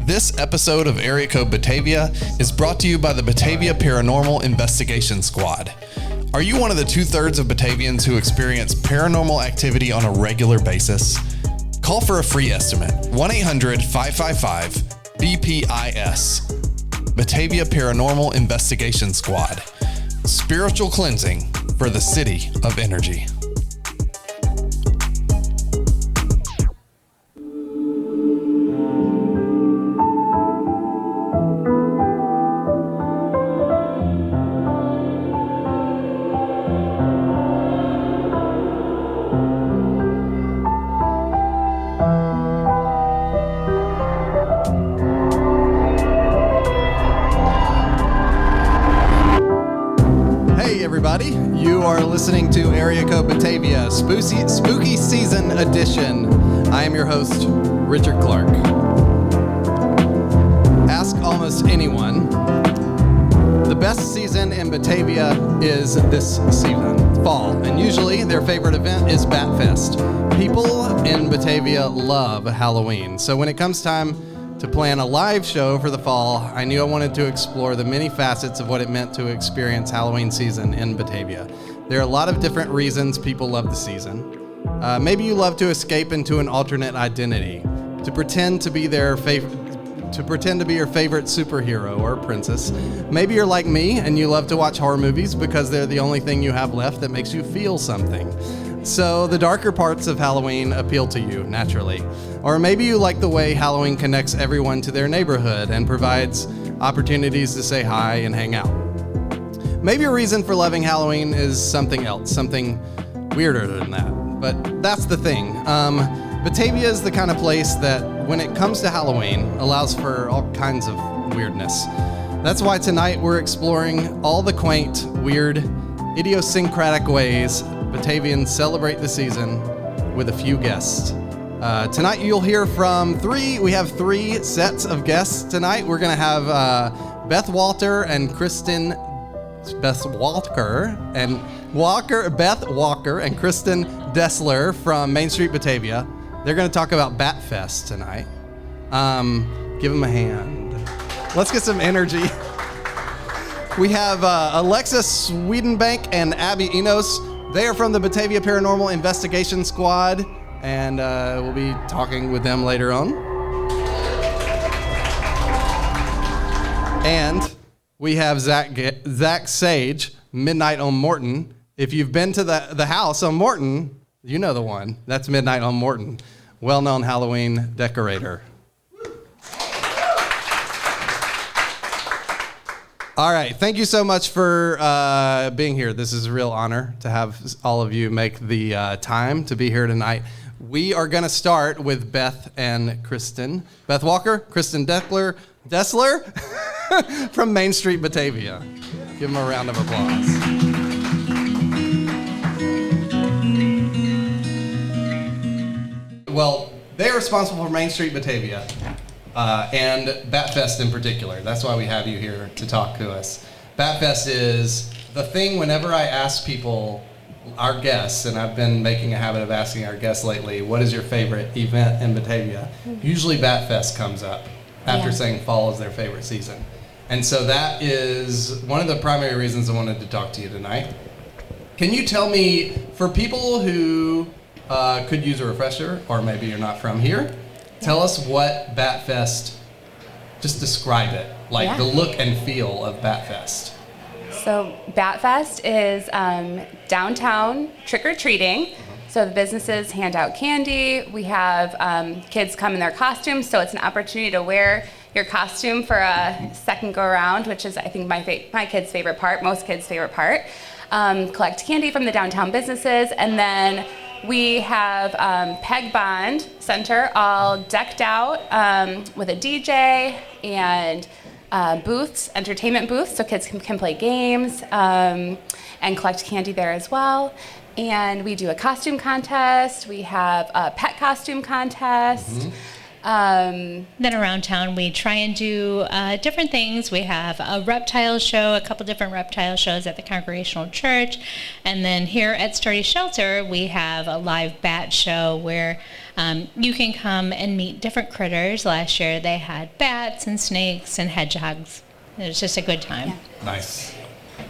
This episode of Area Code Batavia is brought to you by the Batavia Paranormal Investigation Squad. Are you one of the 2/3 of Batavians who experience paranormal activity on a regular basis? Call for a free estimate, 1-800-555-BPIS. Batavia Paranormal Investigation Squad. Spiritual cleansing for the city of energy. You are listening to Area Code Batavia, Spooky Season Edition. I am your host, Richard Clark. Ask almost anyone. The best season in Batavia is this season, fall, and usually their favorite event is Bat Fest. People in Batavia love Halloween, so when it comes time to plan a live show for the fall, I knew I wanted to explore the many facets of what it meant to experience Halloween season in Batavia. There are a lot of different reasons people love the season. Maybe you love to escape into an alternate identity, to pretend to be your favorite superhero or princess. Maybe you're like me and you love to watch horror movies because they're the only thing you have left that makes you feel something. So the darker parts of Halloween appeal to you, naturally. Or maybe you like the way Halloween connects everyone to their neighborhood and provides opportunities to say hi and hang out. Maybe a reason for loving Halloween is something else, something weirder than that. But that's the thing. Batavia is the kind of place that, when it comes to Halloween, allows for all kinds of weirdness. That's why tonight we're exploring all the quaint, weird, idiosyncratic ways Batavians celebrate the season with a few guests. Tonight you'll hear from we have three sets of guests tonight. We're gonna have Beth Walker and Kristen Desler from Main Street Batavia. They're gonna talk about Bat Fest tonight. Give them a hand. Let's get some energy. We have Alexis Swedenbank and Abby Enos. They are from the Batavia Paranormal Investigation Squad, and we'll be talking with them later on. And we have Zach Sage, Midnight on Morton. If you've been to the house on Morton, you know the one. That's Midnight on Morton, well-known Halloween decorator. All right, thank you so much for being here. This is a real honor to have all of you make the time to be here tonight. We are going to start with Beth and Kristen. Beth Walker, Kristen Desler from Main Street Batavia. Give them a round of applause. Well, they are responsible for Main Street Batavia. And Bat Fest in particular. That's why we have you here to talk to us. Bat Fest is the thing whenever I ask people, our guests, and I've been making a habit of asking our guests lately, what is your favorite event in Batavia? Usually Bat Fest comes up after saying fall is their favorite season. And so that is one of the primary reasons I wanted to talk to you tonight. Can you tell me, for people who could use a refresher, or maybe you're not from here, tell us what Bat Fest, just describe it, like the look and feel of Bat Fest. So Bat Fest is downtown trick-or-treating. So the businesses hand out candy. We have kids come in their costumes, so it's an opportunity to wear your costume for a second go-around, which is, I think, my kids' favorite part, most kids' favorite part. Collect candy from the downtown businesses, and then we have Peg Bond Center all decked out with a DJ and booths, entertainment booths, so kids can play games and collect candy there as well. And we do a costume contest. We have a pet costume contest. Then around town, we try and do different things. We have a reptile show, a couple different reptile shows at the Congregational Church. And then here at Sturdy Shelter, we have a live bat show where You can come and meet different critters. Last year they had bats and snakes and hedgehogs. It was just a good time. Yeah. Nice.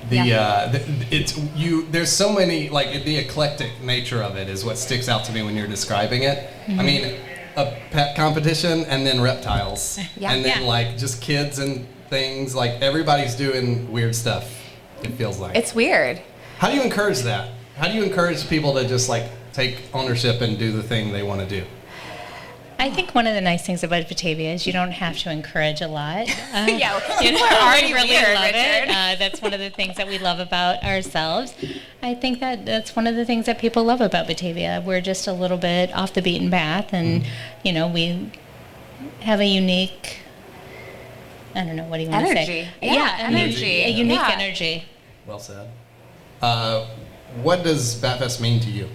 There's so many, like, the eclectic nature of it is what sticks out to me when you're describing it. I mean, a pet competition and then reptiles. And then like just kids and things, like everybody's doing weird stuff, it feels like. It's weird. How do you encourage that? How do you encourage people to just like take ownership and do the thing they want to do? I think one of the nice things about Batavia is you don't have to encourage a lot. People are already really weird, love Richard. it. That's one of the things that we love about ourselves. I think that's one of the things that people love about Batavia. We're just a little bit off the beaten path, and we have a unique, I don't know, what do you want to say? Energy. A unique energy. Well said. What does Batfest mean to you?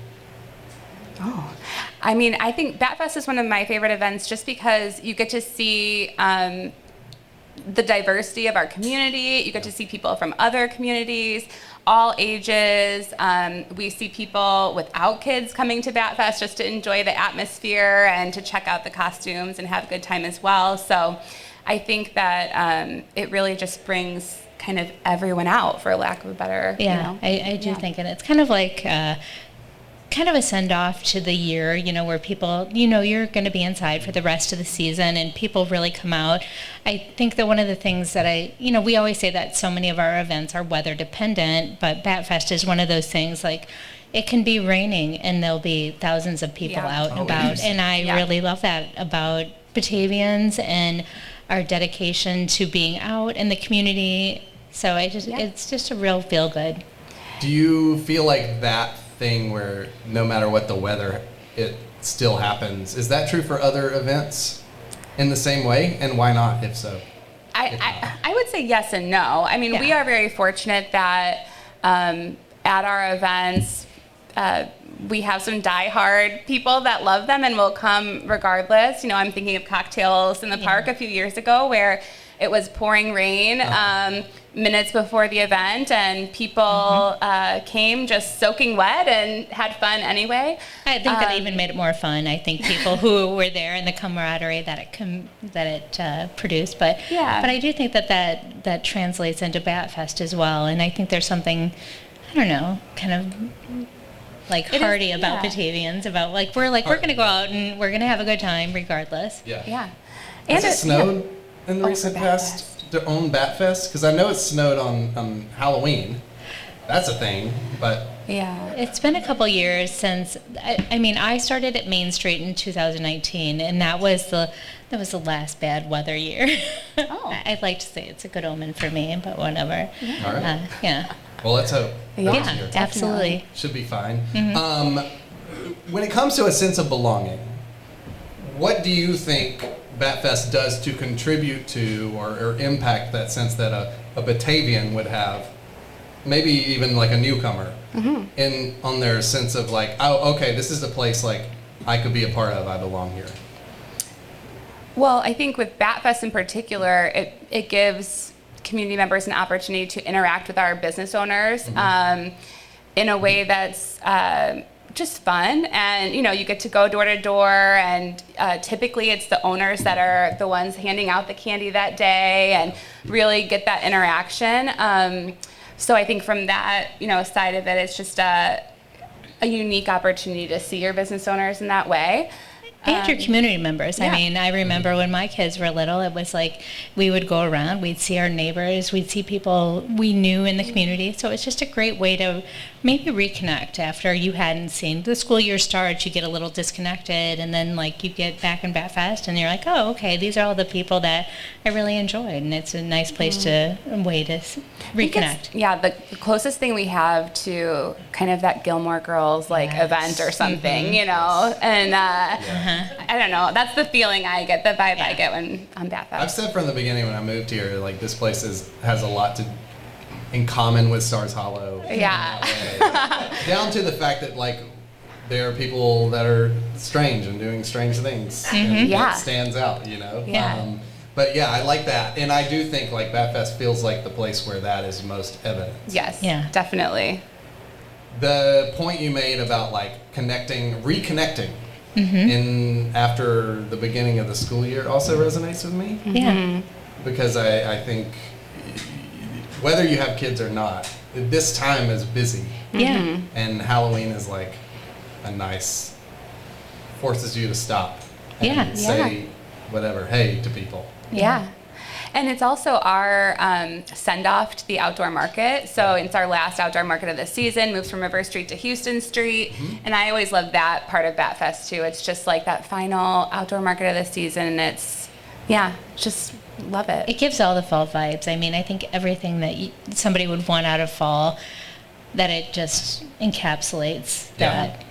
I mean, I think Batfest is one of my favorite events just because you get to see the diversity of our community. You get to see people from other communities, all ages. We see people without kids coming to Batfest just to enjoy the atmosphere and to check out the costumes and have a good time as well. So I think that it really just brings kind of everyone out, for lack of a better, I do think, and it's kind of like kind of a send-off to the year, where people, you're going to be inside for the rest of the season and people really come out. I think that one of the things that we always say that so many of our events are weather dependent, but Batfest is one of those things, like it can be raining and there'll be thousands of people out and about. And I really love that about Batavians and our dedication to being out in the community. So it's just a real feel good. Do you feel like that thing where no matter what the weather, it still happens? Is that true for other events in the same way? And why not, if so? I would say yes and no. I mean, we are very fortunate that at our events, we have some diehard people that love them and will come regardless. I'm thinking of Cocktails in the Park a few years ago where it was pouring rain minutes before the event, and people came just soaking wet and had fun anyway. I think that even made it more fun. I think people who were there and the camaraderie that it produced. But I do think that translates into Batfest as well. And I think there's something, I don't know, kind of like hearty about Batavians, about we're going to go out and we're going to have a good time regardless. Yeah. Has it snowed in the recent past? Their own Batfest? Because I know it snowed on Halloween. That's a thing, but it's been a couple years since. I started at Main Street in 2019, and that was the last bad weather year. I'd like to say it's a good omen for me, but whatever. All right. Well, let's hope. Yeah, absolutely. Should be fine. When it comes to a sense of belonging, what do you think Batfest does to contribute to or impact that sense that a Batavian would have, maybe even like a newcomer, on their sense of like, oh, okay, this is a place like I could be a part of, I belong here? Well, I think with Batfest in particular, it gives community members an opportunity to interact with our business owners in a way that's just fun, and you get to go door to door, and typically it's the owners that are the ones handing out the candy that day and really get that interaction. So I think from that side of it, it's just a unique opportunity to see your business owners in that way. And your community members. I mean, I remember when my kids were little, it was like we would go around, we'd see our neighbors, we'd see people we knew in the community. So it's just a great way to maybe reconnect after you hadn't seen. The school year starts, you get a little disconnected, and then you get back in Batfest, and you're like, oh, okay, these are all the people that I really enjoyed, and it's a nice place a way to reconnect. The closest thing we have to kind of that Gilmore Girls event or something, and I don't know. That's the feeling I get, the vibe I get when I'm Batfest. I've said from the beginning when I moved here, this place has a lot in common with Stars Hollow. Down to the fact that there are people that are strange and doing strange things. And it stands out, But I like that. And I do think Batfest feels like the place where that is most evident. Yes, definitely. The point you made about reconnecting in after the beginning of the school year also resonates with me. Yeah. Because I think whether you have kids or not, this time is busy. Yeah. And Halloween is like a nice, forces you to stop and say whatever, hey, to people. Yeah. And it's also our send-off to the outdoor market. So it's our last outdoor market of the season, moves from River Street to Houston Street. And I always love that part of Bat Fest too. It's just like that final outdoor market of the season. And it's, just love it. It gives all the fall vibes. I mean, I think everything that somebody would want out of fall, that it just encapsulates that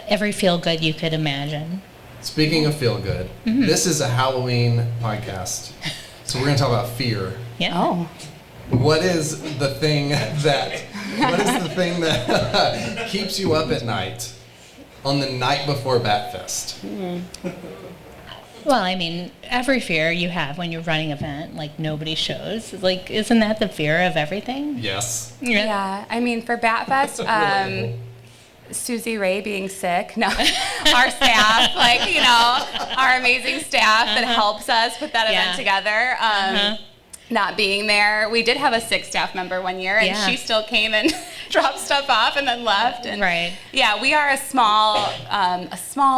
every feel good you could imagine. Speaking of feel good, this is a Halloween podcast. So we're going to talk about fear. Yeah. Oh. What is the thing that keeps you up at night on the night before Bat Fest? Well, I mean, every fear you have when you're running an event, like nobody shows. Like, isn't that the fear of everything? Yes. Yeah. I mean, for Bat Fest, Susie Ray being sick, our staff, our amazing staff that helps us put that event together, not being there. We did have a sick staff member one year, and she still came and dropped stuff off and then left. And yeah, we are a small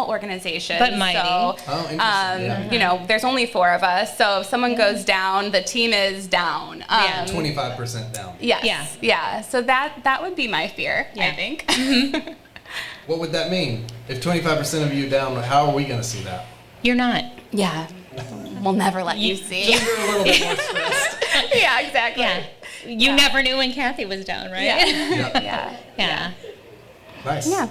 organization, but mighty. So, there's only 4 of us, so if someone goes down, the team is down. 25% down. Yes. Yeah. So that would be my fear, I think. What would that mean? If 25% of you down, how are we going to see that? You're not. Yeah. We'll never let you see. You're a little bit more stressed. Yeah, exactly. Yeah. You never knew when Kathy was down, right? Yeah. Nice. Yeah.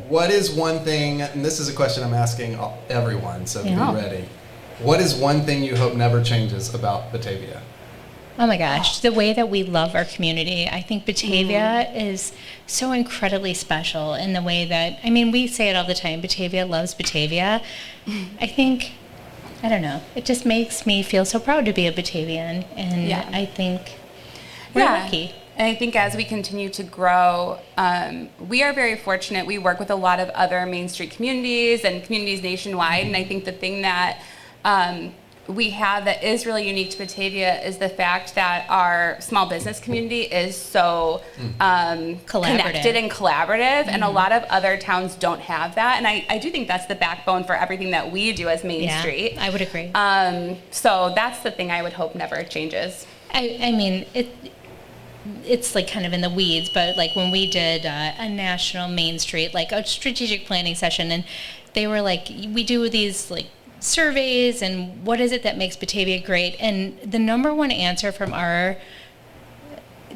What is one thing, and this is a question I'm asking everyone, so be ready. What is one thing you hope never changes about Batavia? Oh my gosh, the way that we love our community. I think Batavia is so incredibly special in the way that, I mean, we say it all the time, Batavia loves Batavia. I think, I don't know, it just makes me feel so proud to be a Batavian, and I think we're lucky. And I think as we continue to grow, we are very fortunate. We work with a lot of other Main Street communities and communities nationwide, and I think the thing that we have that is really unique to Batavia is the fact that our small business community is so connected and collaborative, and a lot of other towns don't have that, and I do think that's the backbone for everything that we do as Main Street. I would agree. So that's the thing I would hope never changes. I mean, it's like kind of in the weeds, but like when we did a national Main Street, like a strategic planning session, and they were like, we do these like surveys and what is it that makes Batavia great, and the number one answer from our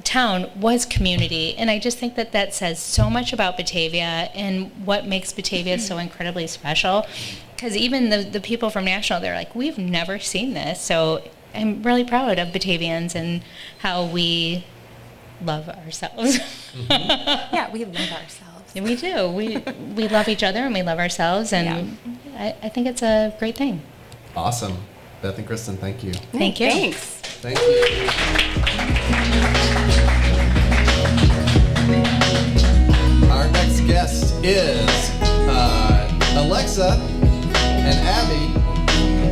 town was community, and I just think that that says so much about Batavia and what makes Batavia so incredibly special, because even the people from National, they're like, we've never seen this. So I'm really proud of Batavians and how we love ourselves. Yeah, we love ourselves. And we do. We love each other and we love ourselves, and I think it's a great thing. Awesome. Beth and Kristen, thank you. Thank you. Thanks. Thank you. Our next guest is Alexa and Abby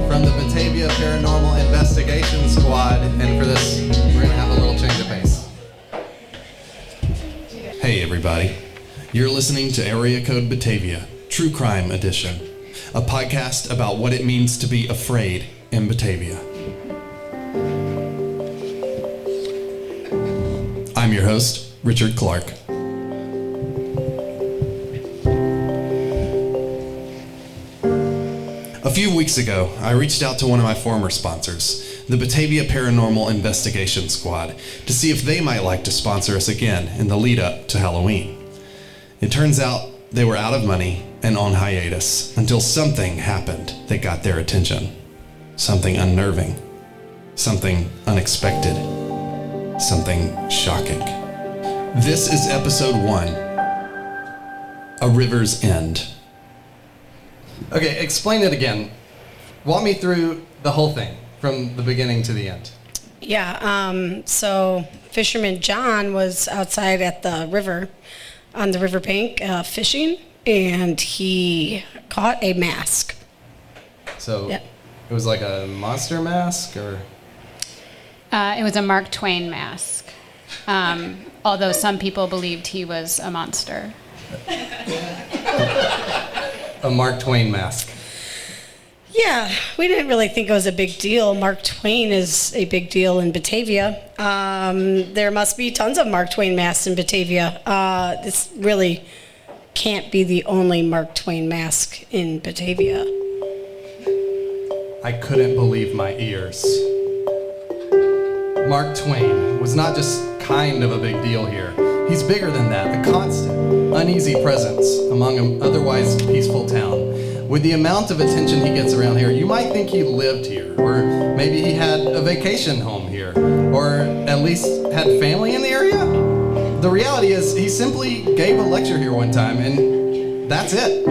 from the Batavia Paranormal Investigation Squad, and for this, we're going to have a little change of pace. Hey everybody, you're listening to Area Code Batavia, True Crime Edition, a podcast about what it means to be afraid in Batavia. I'm your host, Richard Clark. A few weeks ago, I reached out to one of my former sponsors, the Batavia Paranormal Investigation Squad, to see if they might like to sponsor us again in the lead up to Halloween. It turns out they were out of money and on hiatus until something happened that got their attention. Something unnerving, something unexpected, something shocking. This is episode 1, A River's End. Okay, explain it again. Walk me through the whole thing from the beginning to the end. Yeah, so Fisherman John was outside at the river, on the riverbank, fishing, and he caught a mask. So Yeah. it was like a monster mask, or? It was a Mark Twain mask, although some people believed he was a monster. A Mark Twain mask. Yeah, we didn't really think it was a big deal. Mark Twain is a big deal in Batavia. There must be tons of Mark Twain masks in Batavia. This really can't be the only Mark Twain mask in Batavia. I couldn't believe my ears. Mark Twain was not just kind of a big deal here. He's bigger than that, a constant, uneasy presence among an otherwise peaceful town. With the amount of attention he gets around here, you might think he lived here, or maybe he had a vacation home here, or at least had family in the area. The reality is he simply gave a lecture here one time, and that's it.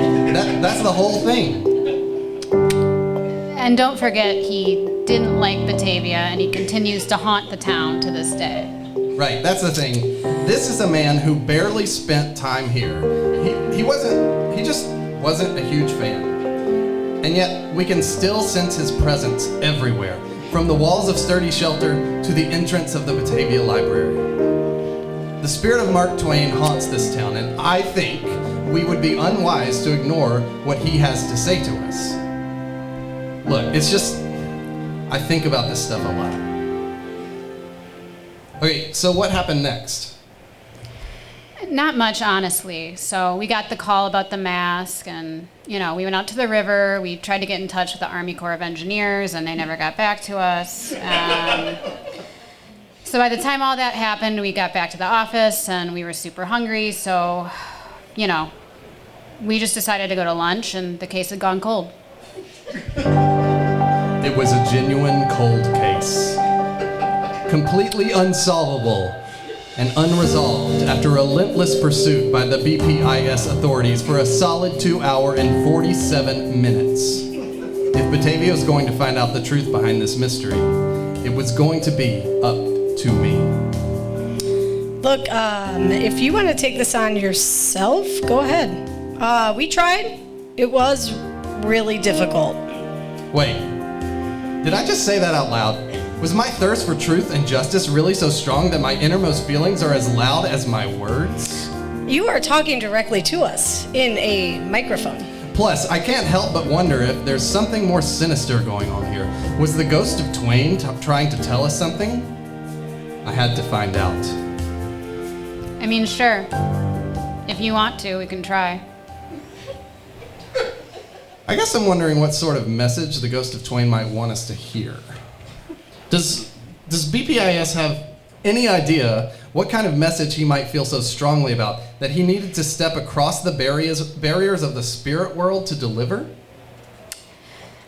That's the whole thing. And don't forget, he didn't like Batavia, and he continues to haunt the town to this day. Right, that's the thing. This is a man who barely spent time here. He just wasn't a huge fan. And yet, we can still sense his presence everywhere, from the walls of Sturdy Shelter to the entrance of the Batavia Library. The spirit of Mark Twain haunts this town, and I think we would be unwise to ignore what he has to say to us. Look, it's just, I think about this stuff a lot. Okay, so what happened next? Not much, honestly. So we got the call about the mask, and, we went out to the river. We tried to get in touch with the Army Corps of Engineers, and they never got back to us. So by the time all that happened, we got back to the office, and we were super hungry. So, we just decided to go to lunch, and the case had gone cold. It was a genuine cold case. Completely unsolvable and unresolved after relentless pursuit by the BPIS authorities for a solid 2 hours and 47 minutes. If Batavia was going to find out the truth behind this mystery, it was going to be up to me. Look, if you want to take this on yourself, go ahead. We tried. It was really difficult. Wait, did I just say that out loud? Was my thirst for truth and justice really so strong that my innermost feelings are as loud as my words? You are talking directly to us in a microphone. Plus, I can't help but wonder if there's something more sinister going on here. Was the ghost of Twain trying to tell us something? I had to find out. I mean, sure. If you want to, we can try. I guess I'm wondering what sort of message the ghost of Twain might want us to hear. Does BPIS have any idea what kind of message he might feel so strongly about that he needed to step across the barriers of the spirit world to deliver?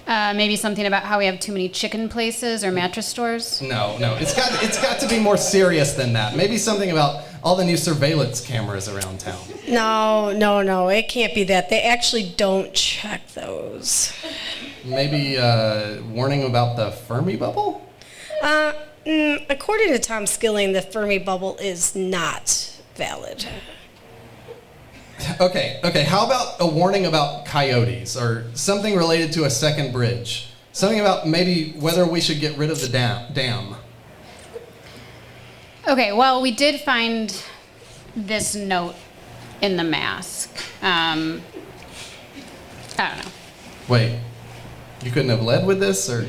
Maybe something about how we have too many chicken places or mattress stores? No, it's got to be more serious than that. Maybe something about all the new surveillance cameras around town. No, it can't be that. They actually don't check those. Maybe warning about the Fermi bubble? According to Tom Skilling, the Fermi bubble is not valid. Okay, how about a warning about coyotes or something related to a second bridge? Something about maybe whether we should get rid of the dam. Okay, well, we did find this note in the mask. I don't know. Wait, you couldn't have led with this, or?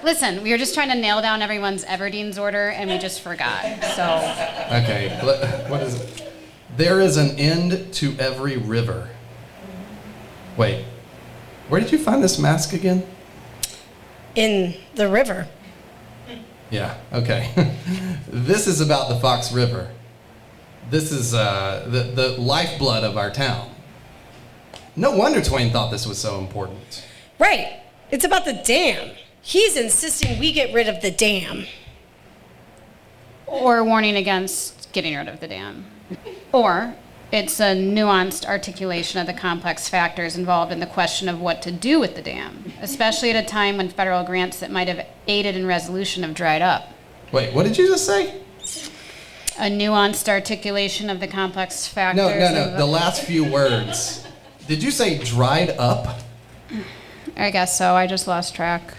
Listen, we were just trying to nail down everyone's Everdean's order, and we just forgot, so... Okay, what is it? There is an end to every river. Wait, where did you find this mask again? In the river. Yeah, okay. This is about the Fox River. This is the lifeblood of our town. No wonder Twain thought this was so important. Right. It's about the dam. He's insisting we get rid of the dam. Or warning against getting rid of the dam. Or it's a nuanced articulation of the complex factors involved in the question of what to do with the dam, especially at a time when federal grants that might have aided in resolution have dried up. Wait, what did you just say? a nuanced articulation of the complex factors. No. The last few words. Did you say dried up? I guess so. I just lost track.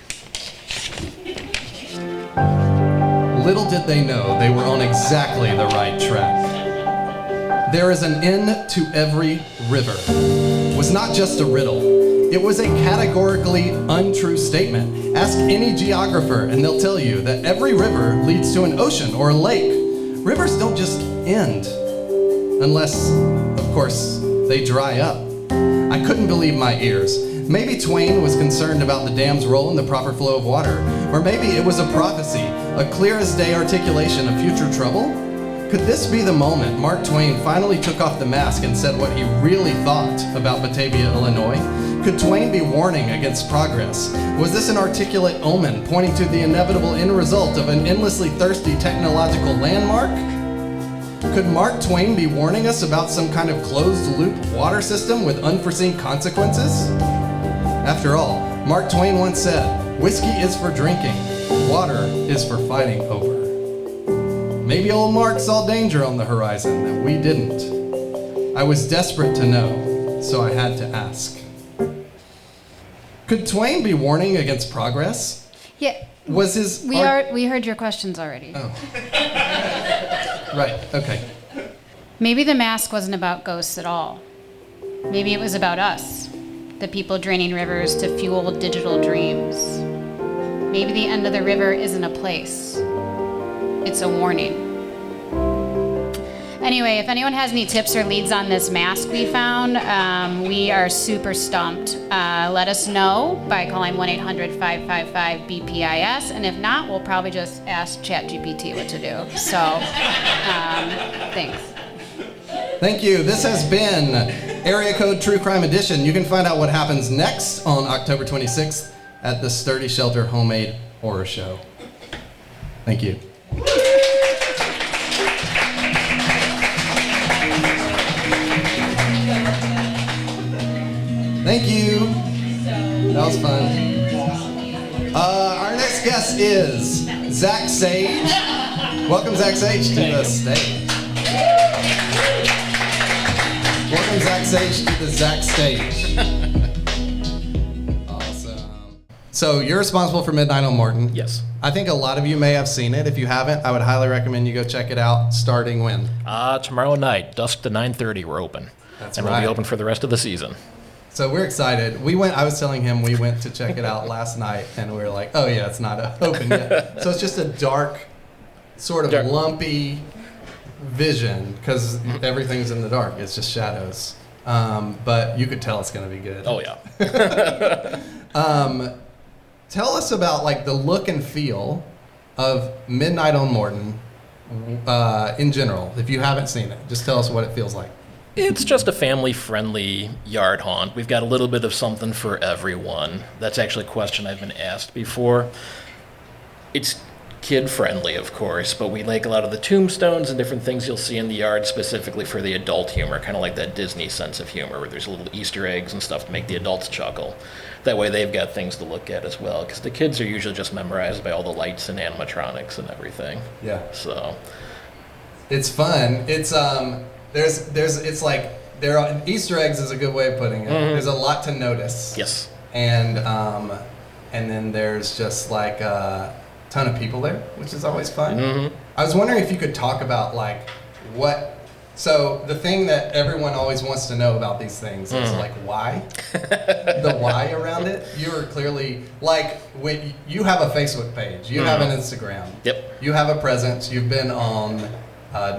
Little did they know they were on exactly the right track. There is an end to every river. It was not just a riddle. It was a categorically untrue statement. Ask any geographer and they'll tell you that every river leads to an ocean or a lake. Rivers don't just end, unless, of course, they dry up. I couldn't believe my ears. Maybe Twain was concerned about the dam's role in the proper flow of water. Or maybe it was a prophecy, a clear-as-day articulation of future trouble. Could this be the moment Mark Twain finally took off the mask and said what he really thought about Batavia, Illinois? Could Twain be warning against progress? Was this an articulate omen pointing to the inevitable end result of an endlessly thirsty technological landmark? Could Mark Twain be warning us about some kind of closed-loop water system with unforeseen consequences? After all, Mark Twain once said, "Whiskey is for drinking, water is for fighting over." Maybe old Mark saw danger on the horizon that we didn't. I was desperate to know, so I had to ask. Could Twain be warning against progress? Yeah. Was his... We heard your questions already. Oh. Right, okay. Maybe the mask wasn't about ghosts at all. Maybe it was about us, the people draining rivers to fuel digital dreams. Maybe the end of the river isn't a place. It's a warning. Anyway, if anyone has any tips or leads on this mask we found, we are super stumped. Let us know by calling 1-800-555-BPIS, and if not, we'll probably just ask ChatGPT what to do. So, thanks. Thank you. This has been Area Code True Crime Edition. You can find out what happens next on October 26th at the Sturdy Shelter Homemade Horror Show. Thank you. Thank you. That was fun. Our next guest is Zach Sage. Welcome, Zach Sage, to the stage. Welcome, Zach Sage, to the Zach stage. Awesome. So you're responsible for Midnight on Morton. Yes. I think a lot of you may have seen it. If you haven't, I would highly recommend you go check it out. Starting when? Tomorrow night, dusk to 9:30, we're open. That's and right. we'll be open for the rest of the season. So we're excited. I was telling him we went to check it out last night, and we were like, oh yeah, it's not open yet. So it's just a dark, sort of lumpy vision, because everything's in the dark. It's just shadows. But you could tell it's going to be good. Oh, yeah. Tell us about like the look and feel of Midnight on Morton in general. If you haven't seen it, just tell us what it feels like. It's just a family-friendly yard haunt. We've got a little bit of something for everyone. That's actually a question I've been asked before. It's kid-friendly, of course, but we like a lot of the tombstones and different things you'll see in the yard specifically for the adult humor, kind of like that Disney sense of humor where there's little Easter eggs and stuff to make the adults chuckle. That way they've got things to look at as well, because the kids are usually just memorized by all the lights and animatronics and everything. Yeah. So it's fun. It's it's like there are Easter eggs is a good way of putting it. Mm-hmm. There's a lot to notice. Yes. And then there's just like a ton of people there, which is always fun. Mm-hmm. I was wondering if you could talk about like so the thing that everyone always wants to know about these things is like why? The why around it. You're clearly like you have a Facebook page, you have an Instagram. Yep. You have a presence. You've been on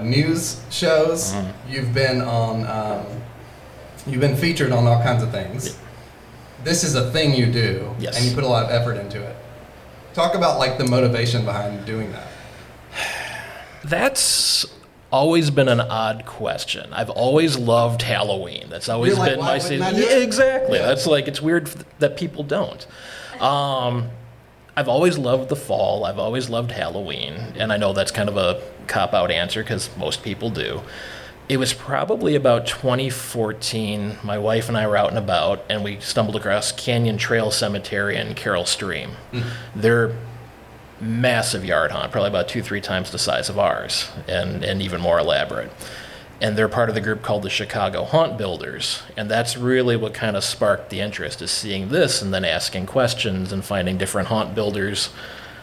news shows. You've been featured on all kinds of things. Yep. This is a thing you do, yes. And you put a lot of effort into it. Talk about like the motivation behind doing that. That's always been an odd question. I've always loved Halloween. That's always You're like, been why my wouldn't season. I do Yeah, it? exactly. Yeah. That's like it's weird that people don't. I've always loved the fall. I've always loved Halloween, and I know that's kind of a cop-out answer because most people do. It was probably about 2014. My wife and I were out and about, and we stumbled across Canyon Trail Cemetery and Carroll Stream. They're massive yard haunt, probably about 2-3 times the size of ours, and even more elaborate. And they're part of the group called the Chicago Haunt Builders. And that's really what kind of sparked the interest, is seeing this and then asking questions and finding different haunt builders.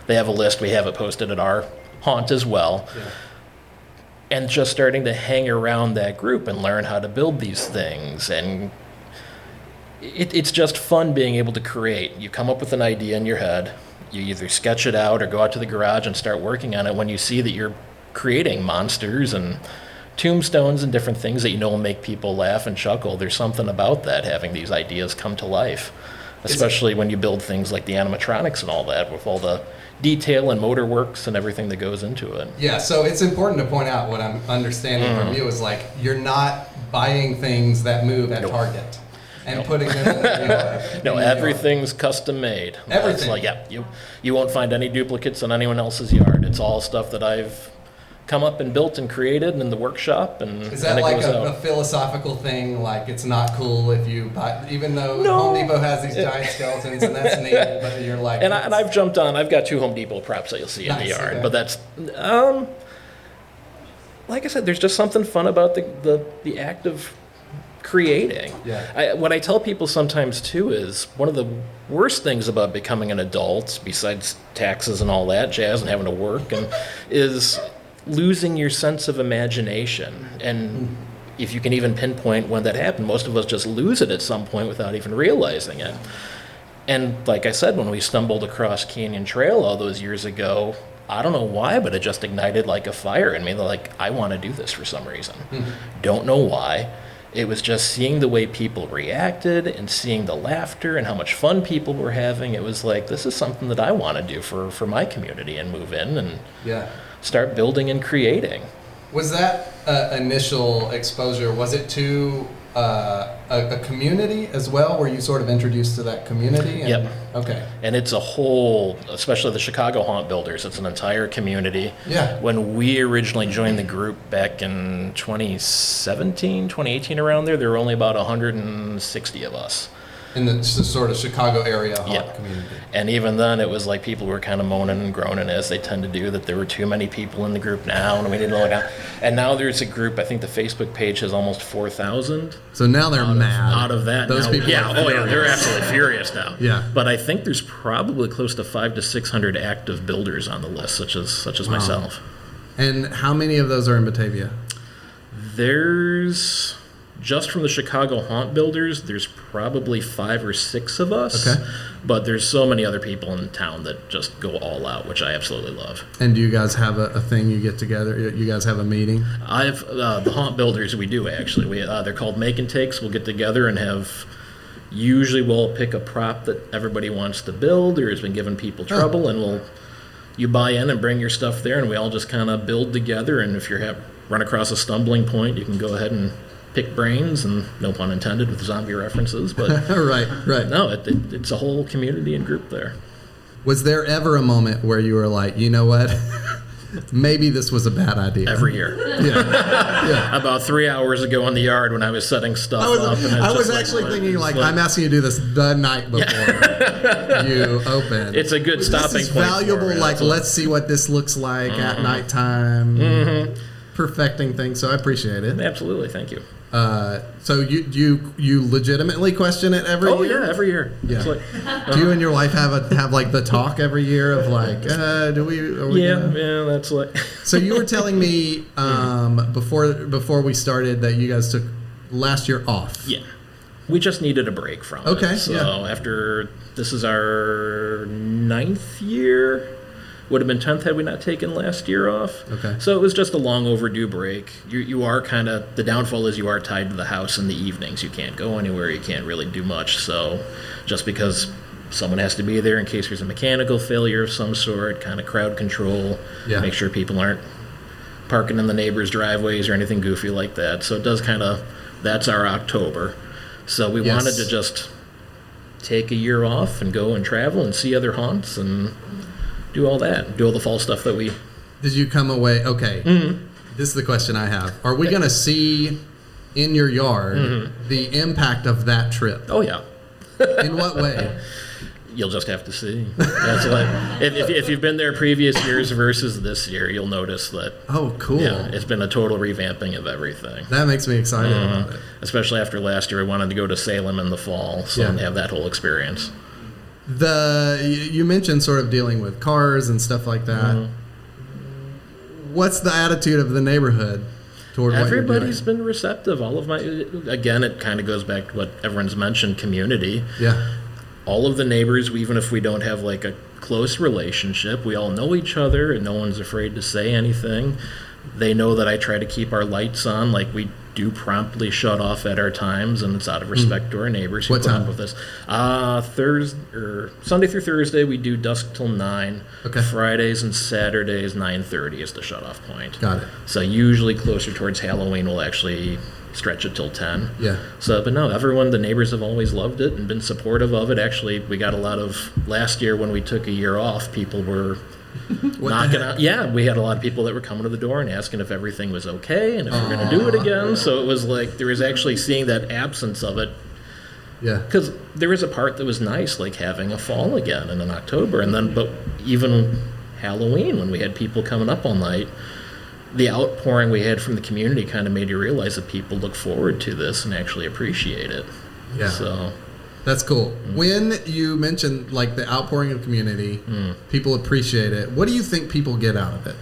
They have a list. We have it posted at our haunt as well. Yeah. And just starting to hang around that group and learn how to build these things. And it's just fun being able to create. You come up with an idea in your head. You either sketch it out or go out to the garage and start working on it. When you see that you're creating monsters and tombstones and different things that you know will make people laugh and chuckle, there's something about that, having these ideas come to life, especially when you build things like the animatronics and all that, with all the detail and motor works and everything that goes into it. Yeah, so it's important to point out what I'm understanding from you is like, you're not buying things that move at Target and putting them in the yard. No, everything's custom made. Everything. It's like, you won't find any duplicates in anyone else's yard. It's all stuff that I've come up and built and created in the workshop, and is that like a philosophical thing? Like, it's not cool if you buy, even though Home Depot has these giant skeletons, and that's neat, but you're like, and I've jumped on. I've got 2 Home Depot props that you'll see in the yard, okay. But that's like I said, there's just something fun about the act of creating. Yeah. What I tell people sometimes too is one of the worst things about becoming an adult, besides taxes and all that jazz and having to work, and is losing your sense of imagination. And if you can even pinpoint when that happened, most of us just lose it at some point without even realizing it. And like I said, when we stumbled across Canyon Trail all those years ago, I don't know why, but it just ignited like a fire in me. Like, I want to do this for some reason. Don't know why. It was just seeing the way people reacted and seeing the laughter and how much fun people were having. It was like, this is something that I want to do for my community, and move in and start building and creating. Was that initial exposure, was it to a community as well? Were you sort of introduced to that community? And, yep. Okay. And it's a whole, especially the Chicago Haunt Builders, it's an entire community. Yeah. When we originally joined the group back in 2017, 2018, around there were only about 160 of us. In the sort of Chicago area haunt community. And even then, it was like people were kind of moaning and groaning, as they tend to do, that there were too many people in the group now, and we didn't look out. And now there's a group, I think the Facebook page has almost 4,000. So now they're mad. Out of that. Those now, people they're absolutely furious now. Yeah. But I think there's probably close to 500 to 600 active builders on the list, such as myself. And how many of those are in Batavia? There's... Just from the Chicago Haunt Builders, there's probably 5 or 6 of us. Okay. But there's so many other people in town that just go all out, which I absolutely love. And do you guys have a thing you get together? You guys have a meeting? I've the Haunt Builders, we do actually. They're called Make and Takes. We'll get together and usually we'll pick a prop that everybody wants to build or has been giving people trouble, and you buy in and bring your stuff there, and we all just kind of build together. And if you run across a stumbling point, you can go ahead and pick brains, and no pun intended with zombie references, but right. No, it's a whole community and group there. Was there ever a moment where you were like, you know what, maybe this was a bad idea? Every year. Yeah. About 3 hours ago in the yard when I was setting stuff up. And I was actually thinking, I'm asking you to do this the night before you open. It's a good stopping point. It's valuable, let's see what this looks like at nighttime. Perfecting things, so I appreciate it. Absolutely, thank you. So you legitimately question it every year? Oh yeah, every year. Yeah. Do you and your wife have like the talk every year of like, are we Yeah, that's like. So you were telling me before we started that you guys took last year off. Yeah, we just needed a break from it. Okay. So after this is our 9th year. Would have been 10th had we not taken last year off. Okay. So it was just a long overdue break. You are kind of, the downfall is you are tied to the house in the evenings. You can't go anywhere. You can't really do much. So just because someone has to be there in case there's a mechanical failure of some sort, kind of crowd control, make sure people aren't parking in the neighbors' driveways or anything goofy like that. So it does that's our October. So we wanted to just take a year off and go and travel and see other haunts and do all the fall stuff that we... Did you come away... Okay, This is the question I have. Are we going to see in your yard the impact of that trip? Oh, yeah. In what way? You'll just have to see. That's like, if you've been there previous years versus this year, you'll notice that. Oh, cool. Yeah, it's been a total revamping of everything. That makes me excited about it. Especially after last year, we wanted to go to Salem in the fall, so and have that whole experience. You mentioned sort of dealing with cars and stuff like that. What's the attitude of the neighborhood toward what you're doing? Everybody's been receptive. All of again, it kind of goes back to what everyone's mentioned, community. Yeah. All of the neighbors, even if we don't have like a close relationship, we all know each other and no one's afraid to say anything. They know that I try to keep our lights on, like we do promptly shut off at our times, and it's out of respect to our neighbors who What put time? up with us. Sunday through Thursday, we do dusk till 9. Okay. Fridays and Saturdays, 9:30 is the shut-off point. Got it. So usually closer towards Halloween, we'll actually stretch it till 10. Yeah. So, but no, the neighbors have always loved it and been supportive of it. Actually, we got a lot of, last year when we took a year off, people were knocking out. Yeah, we had a lot of people that were coming to the door and asking if everything was okay and if we're going to do it again. So it was like, there was actually seeing that absence of it. Yeah. Because there was a part that was nice, like having a fall again and in October. And then, but even Halloween, when we had people coming up all night, the outpouring we had from the community kind of made you realize that people look forward to this and actually appreciate it. Yeah. So That's cool. When you mentioned like the outpouring of community, people appreciate it. What do you think people get out of it?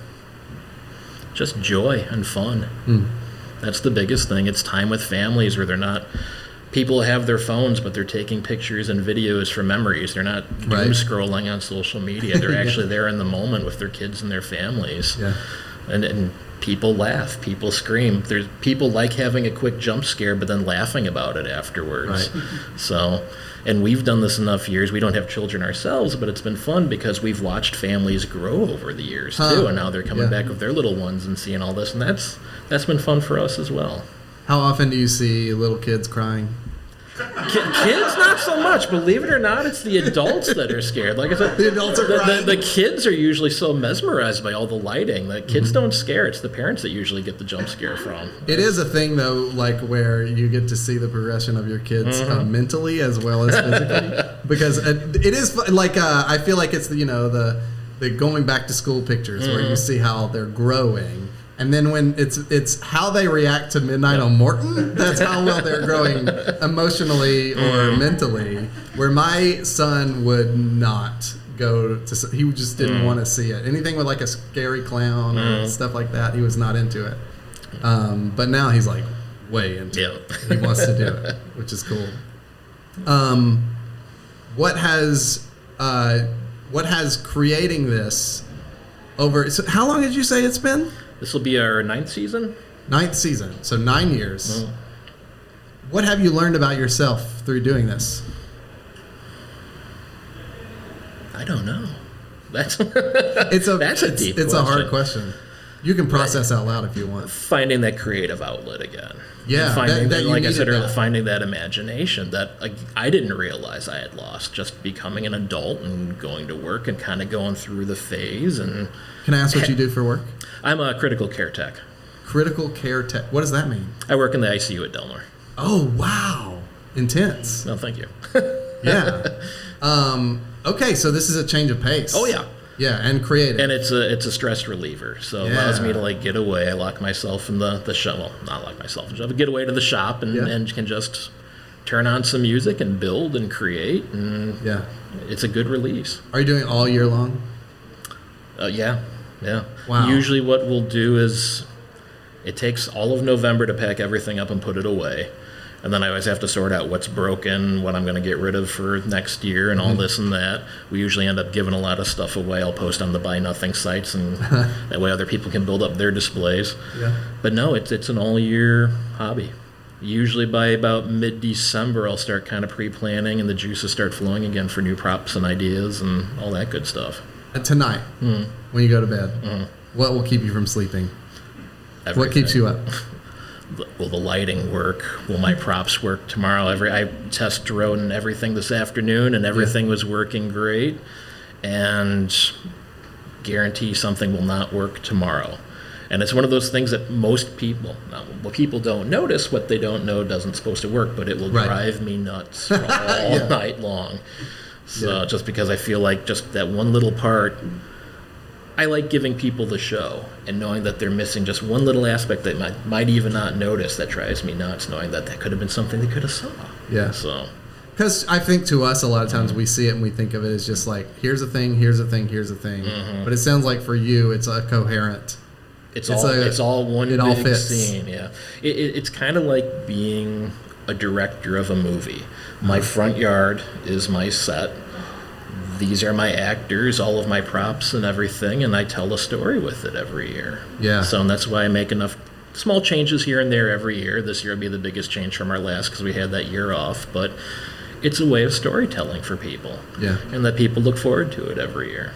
just joy and fun. That's the biggest thing. It's time with families where they're not. People have their phones, but they're taking pictures and videos for memories. They're not doom scrolling on social media. They're actually there in the moment with their kids and their families. Yeah. And people laugh, people scream. There's people like having a quick jump scare, but then laughing about it afterwards. Right. So, and we've done this enough years. We don't have children ourselves, but it's been fun because we've watched families grow over the years too, and now they're coming back with their little ones and seeing all this, and that's been fun for us as well. How often do you see little kids crying? Kids, not so much. Believe it or not, it's the adults that are scared. Like I said, The adults are crying. The kids are usually so mesmerized by all the lighting. The kids don't scare. It's the parents that usually get the jump scare from. It is a thing, though, like where you get to see the progression of your kids mentally as well as physically. Because it is like, I feel like it's, the going back to school pictures where you see how they're growing. And then when it's how they react to Midnight on Morton, that's how well they're growing emotionally or mentally. Where my son would not go to, he just didn't want to see it. Anything with like a scary clown or stuff like that, he was not into it. But now he's like way into it. He wants to do it, which is cool. What has creating this over? So how long did you say it's been? This will be our 9th season. 9th season, so 9 years. What have you learned about yourself through doing this? I don't know. That's a deep It's question. a hard question. You can process out loud if you want. Finding that creative outlet again. Yeah, finding that you like I said needed earlier, that. finding that imagination that I didn't realize I had lost. Just becoming an adult and going to work and kind of going through the phase. And Can I ask what you do for work? I'm a critical care tech. Critical care tech. What does that mean? I work in the ICU at Desler. Oh, wow. Intense. No, thank you. Yeah. Okay, so this is a change of pace. Oh yeah. Yeah, and creative. And it's a stress reliever, so it allows me to like get away. I lock myself in the shop. Well, not lock myself in the shop, but get away to the shop and can just turn on some music and build and create. And it's a good release. Are you doing it all year long? Yeah. Wow. Usually what we'll do is it takes all of November to pack everything up and put it away. And then I always have to sort out what's broken, what I'm going to get rid of for next year, and all this and that. We usually end up giving a lot of stuff away. I'll post on the Buy Nothing sites, and that way other people can build up their displays. Yeah. But no, it's an all-year hobby. Usually by about mid-December, I'll start kind of pre-planning, and the juices start flowing again for new props and ideas and all that good stuff. Tonight, when you go to bed, what will keep you from sleeping? Everything. What keeps you up? Will the lighting work? Will my props work tomorrow? I test drone and everything this afternoon, and everything was working great. And guarantee something will not work tomorrow. And it's one of those things that most people, people don't notice. What they don't know doesn't supposed to work, but it will drive me nuts all night long. So just because I feel like just that one little part, I like giving people the show and knowing that they're missing just one little aspect that might even not notice. That drives me nuts, knowing that could have been something they could have saw. Yeah. So. Because I think to us, a lot of times we see it and we think of it as just like, here's a thing, here's a thing, here's a thing. Mm-hmm. But it sounds like for you, it's a coherent. It's all one it big all fits. scene. Yeah. It's kind of like being a director of a movie. My front yard is my set. These are my actors, all of my props and everything, and I tell a story with it every year. Yeah. So and that's why I make enough small changes here and there every year. This year will be the biggest change from our last because we had that year off. But it's a way of storytelling for people. Yeah. And that people look forward to it every year.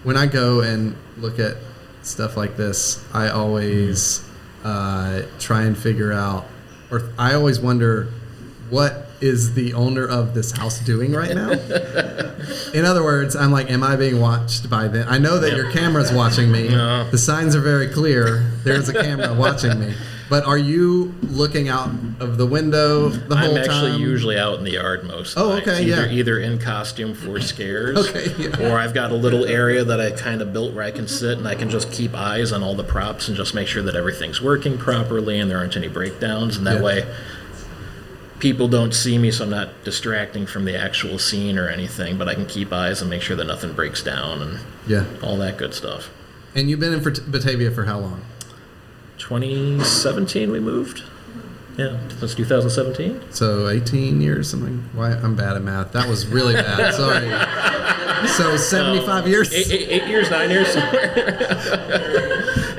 When I go and look at stuff like this, I always try and figure out, or I always wonder, what is the owner of this house doing right now? In other words, I'm like, am I being watched by them? I know that your camera's watching me. No. The signs are very clear. There's a camera watching me. But are you looking out of the window the whole time? I'm actually usually out in the yard most nights. Okay, Either in costume for scares, Okay, yeah. or I've got a little area that I kind of built where I can sit and I can just keep eyes on all the props and just make sure that everything's working properly and there aren't any breakdowns. And that way, people don't see me, so I'm not distracting from the actual scene or anything, but I can keep eyes and make sure that nothing breaks down and all that good stuff. And you've been in Batavia for how long? 2017 we moved. Yeah, since 2017. So 18 years, something. Why? I'm bad at math. That was really bad. Sorry. So 75 years? 8 years, 9 years somewhere.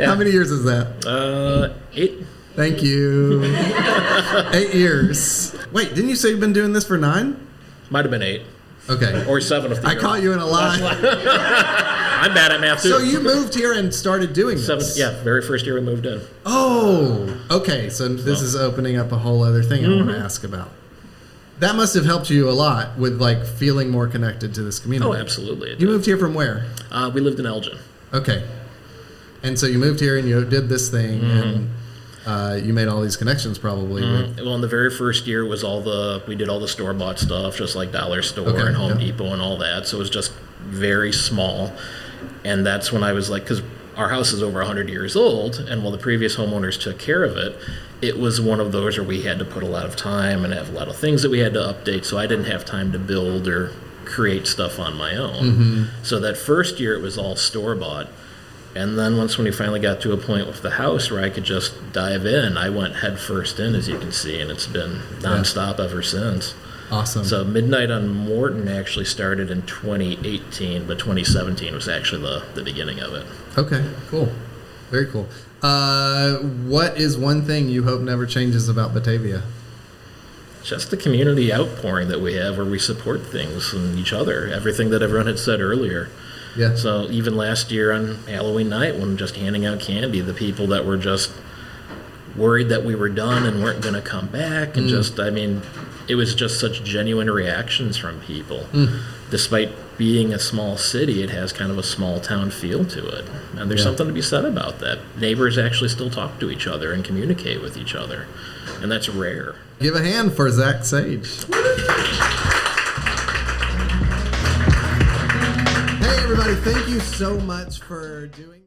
Yeah. How many years is that? 8. Thank you. 8 years. Wait, didn't you say you've been doing this for 9? Might have been 8. Okay. Or 7 if the I caught you in a lie. I'm bad at math too. So you moved here and started doing this? Very first year we moved in. Oh, okay. So this is opening up a whole other thing I want to ask about. That must have helped you a lot with like feeling more connected to this community. Oh, absolutely. You moved here from where? We lived in Elgin. Okay. And so you moved here and you did this thing and you made all these connections probably. Well, in the very first year was we did all the store-bought stuff, just like Dollar Store and Home Depot and all that. So it was just very small. And that's when I was like, because our house is over 100 years old, and while the previous homeowners took care of it, it was one of those where we had to put a lot of time and have a lot of things that we had to update, so I didn't have time to build or create stuff on my own. So that first year it was all store-bought. And then when we finally got to a point with the house where I could just dive in, I went head first in, as you can see, and it's been nonstop ever since. Awesome. So Midnight on Morton actually started in 2018, but 2017 was actually the beginning of it. Okay, cool. Very cool. What is one thing you hope never changes about Batavia? Just the community outpouring that we have where we support things and each other, everything that everyone had said earlier. Yeah. So even last year on Halloween night when just handing out candy, the people that were just worried that we were done and weren't going to come back and it was just such genuine reactions from people. Despite being a small city, it has kind of a small town feel to it. And there's something to be said about that. Neighbors actually still talk to each other and communicate with each other. And that's rare. Give a hand for Zach Sage. Hey everybody, thank you so much for doing